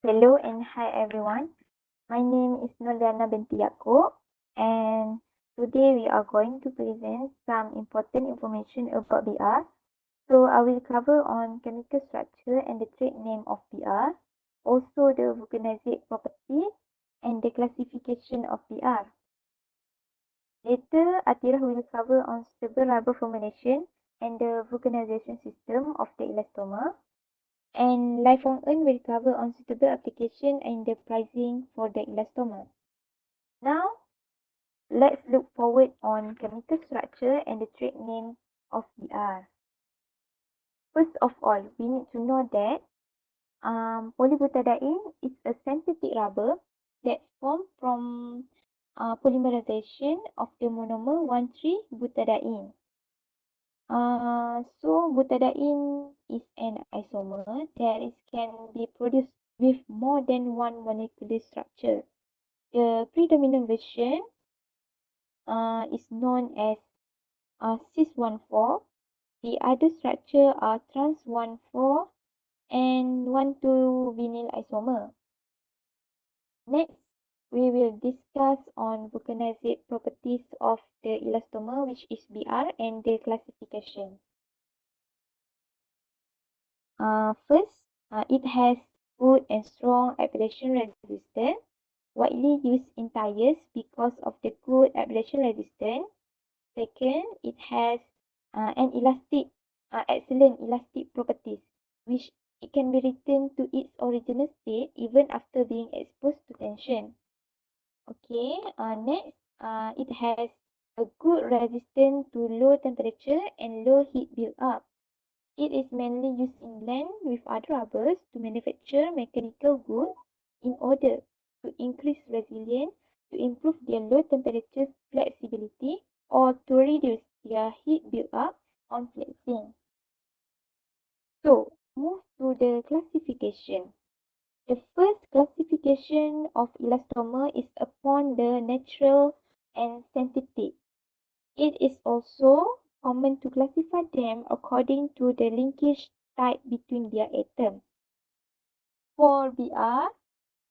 Hello and hi everyone. My name is Noliana binti Yaakob and today we are going to present some important information about BR. So I will cover on chemical structure and the trade name of BR, also the vulcanizate properties and the classification of BR. Later, Atira will cover on stable rubber formulation and the vulcanization system of the elastomer. And Life on Earn will cover on suitable application and the pricing for the elastomer. Now, let's look forward on chemical structure and the trade name of BR. First of all, we need to know that polybutadiene is a synthetic rubber that formed from polymerization of the monomer 1,3-butadiene. So butadiene is an isomer that can be produced with more than one molecular structure. The predominant version is known as cis-1,4. The other structure are trans-1,4 and 1,2-vinyl isomer. Next, we will discuss on vulcanizate properties of the elastomer, which is BR, and the classification. First, it has good and strong ablation resistance, widely used in tires because of the good ablation resistance. Second, it has excellent elastic properties, which it can be returned to its original state even after being exposed to tension. Okay, next, it has a good resistance to low temperature and low heat build-up. It is mainly used in blend with other rubbers to manufacture mechanical goods in order to increase resilience, to improve their low temperature flexibility, or to reduce their heat build-up on flexing. So, move to the classification. The first classification of elastomer is upon the natural and synthetic. It is also common to classify them according to the linkage type between their atoms. For BR,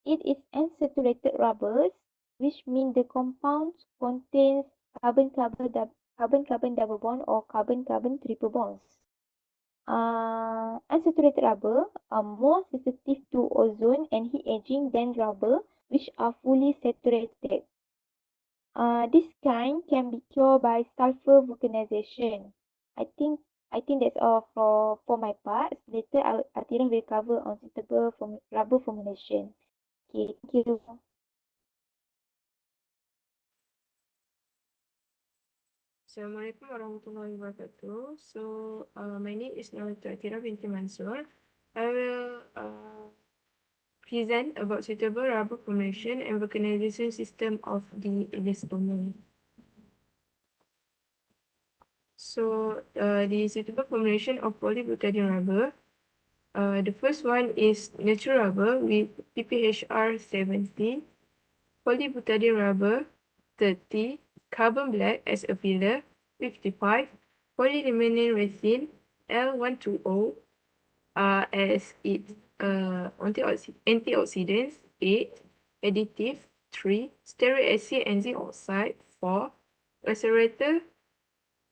it is unsaturated rubbers, which mean the compounds contains carbon-carbon double bond or carbon-carbon triple bonds. Unsaturated rubber are more sensitive to ozone and heat aging than rubber which are fully saturated. This kind can be cured by sulfur vulcanization. I think that's all for my part. Later, Atira will cover on suitable rubber formulation. Okay, thank you. Assalamualaikum warahmatullahi wabarakatuh. So, my name is Atira binti Mansur. I will present about suitable rubber formulation and vulcanization system of the elastomer. So, the suitable formulation of polybutadiene rubber. The first one is natural rubber with ppHr 70, polybutadiene rubber 30, carbon black as a filler 55, polylaminin resin L120 as its antioxidants 8, additive 3, stearic acid and zinc oxide 4, accelerator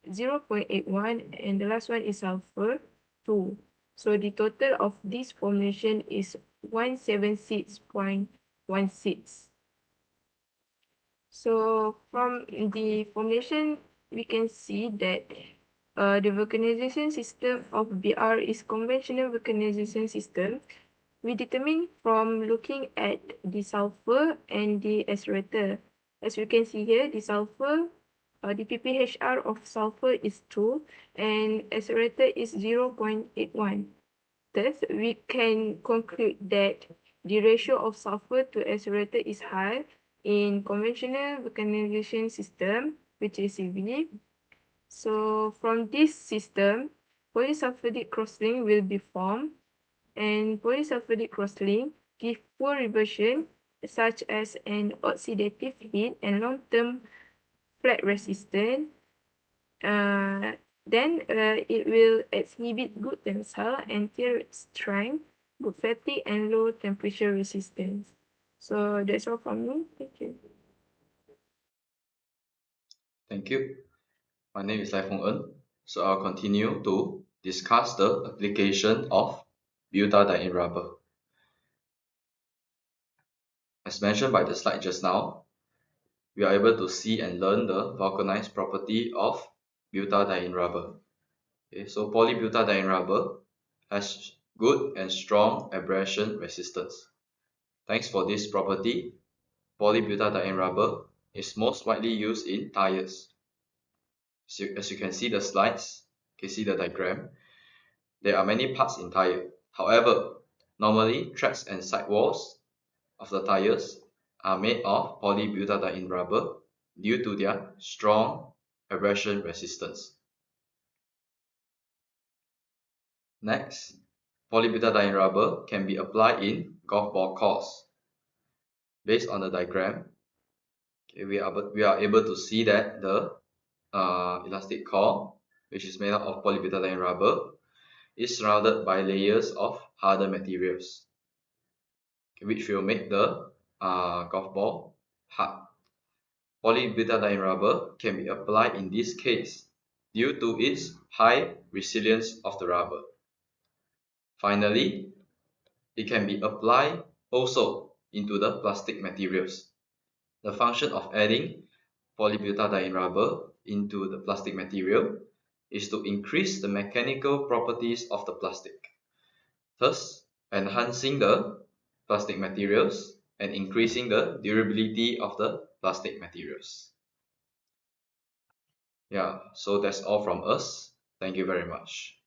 0.81, and the last one is sulfur 2. So the total of this formulation is 176.16. So from the formulation, we can see that the vulcanization system of BR is conventional vulcanization system. We determine from looking at the sulfur and the accelerator. As you can see here, the sulfur, the ppHr of sulfur is 2 and accelerator is 0.81. Thus, we can conclude that the ratio of sulfur to accelerator is high in conventional vulcanization system, which is CV. So from this system, polysulfuric crosslink will be formed, and polysulfuric crosslink give poor reversion such as an oxidative heat and long-term flat resistance. Then it will exhibit good tensile and tear strength good fatigue, and low temperature resistance. So that's all from me. Thank you. Thank you. My name is Lai Feng En. So I'll continue to discuss the application of butadiene rubber. As mentioned by the slide just now, we are able to see and learn the vulcanized property of butadiene rubber. Okay, so polybutadiene rubber has good and strong abrasion resistance. Thanks for this property, polybutadiene rubber is most widely used in tires. So as you can see the slides, you can see the diagram, there are many parts in tire. However, normally tracks and sidewalls of the tires are made of polybutadiene rubber due to their strong abrasion resistance. Next, polybutadiene rubber can be applied in golf ball cores. Based on the diagram, okay, we are able to see that the elastic core, which is made up of polybutadiene rubber, is surrounded by layers of harder materials, okay, which will make the golf ball hard. Polybutadiene rubber can be applied in this case due to its high resilience of the rubber. Finally, it can be applied also into the plastic materials. The function of adding polybutadiene rubber into the plastic material is to increase the mechanical properties of the plastic, thus enhancing the plastic materials and increasing the durability of the plastic materials. Yeah, so that's all from us. Thank you very much.